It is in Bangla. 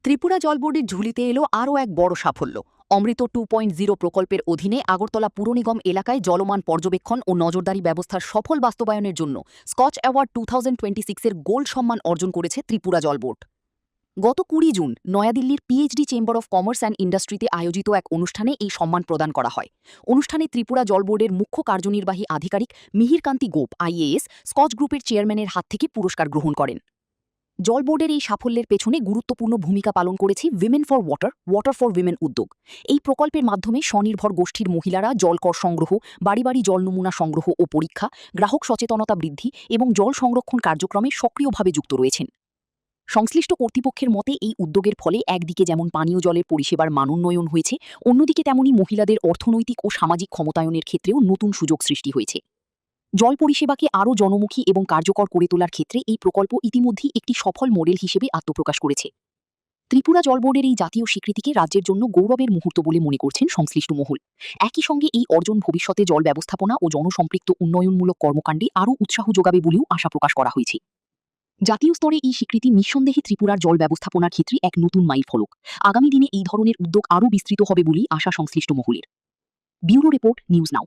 ত্রিপুরা জল বোর্ডের ঝুলিতে এলো আরও এক বড় সাফল্য। অমৃত 2.0 প্রকল্পের অধীনে আগরতলা পুর নিগম এলাকায় জলমান পর্যবেক্ষণ ও নজরদারি ব্যবস্থার সফল বাস্তবায়নের জন্য স্কচ অ্যাওয়ার্ড 2026-এর গোল্ড সম্মান অর্জন করেছে ত্রিপুরা জল বোর্ড। গত 20 জুন নয়াদিল্লির PhD chamber of commerce and ইন্ডাস্ট্রিতে আয়োজিত এক অনুষ্ঠানে এই সম্মান প্রদান করা হয়। অনুষ্ঠানে ত্রিপুরা জল বোর্ডের মুখ্য কার্যনির্বাহী আধিকারিক মিহিরকান্তি গোপ আইএএস স্কচ গ্রুপের চেয়ারম্যানের হাত থেকে পুরস্কার গ্রহণ করেন। জল বোর্ডের এই সাফল্যের পেছনে গুরুত্বপূর্ণ ভূমিকা পালন করেছে women for water water for women উদ্যোগ। এই প্রকল্পের মাধ্যমে স্বনির্ভর গোষ্ঠীর মহিলারা জল কর সংগ্রহ, বাড়ি বাড়ি জল নমুনা সংগ্রহ ও পরীক্ষা, গ্রাহক সচেতনতা বৃদ্ধি এবং জল সংরক্ষণ কার্যক্রমে সক্রিয়ভাবে যুক্ত রয়েছেন। সংশ্লিষ্ট কর্তৃপক্ষের মতে এই উদ্যোগের ফলে একদিকে যেমন পানীয় জলের পরিষেবার মানোন্নয়ন হয়েছে, অন্যদিকে তেমনি মহিলাদের অর্থনৈতিক ও সামাজিক ক্ষমতায়নের ক্ষেত্রেও নতুন সুযোগ সৃষ্টি হয়েছে। জল পরিষেবাকে আরও জনমুখী এবং কার্যকর করে তোলার ক্ষেত্রে এই প্রকল্প ইতিমধ্যেই একটি সফল মডেল হিসেবে আত্মপ্রকাশ করেছে। ত্রিপুরা জল বোর্ডের এই জাতীয় স্বীকৃতিকে রাজ্যের জন্য গৌরবের মুহূর্ত বলে মনে করছেন সংশ্লিষ্ট মহল। একই সঙ্গে এই অর্জন ভবিষ্যতে জল ব্যবস্থাপনা ও জনসম্পৃক্ত উন্নয়নমূলক কর্মকাণ্ডে আরও উৎসাহ যোগাবে বলেও আশা প্রকাশ করা হয়েছে। জাতীয় স্তরে এই স্বীকৃতি নিঃসন্দেহে ত্রিপুরার জল ব্যবস্থাপনার ক্ষেত্রে এক নতুন মাইলফলক। আগামী দিনে এই ধরনের উদ্যোগ আরও বিস্তৃত হবে বলেই আশা সংশ্লিষ্ট মহলের। Bureau report, news now.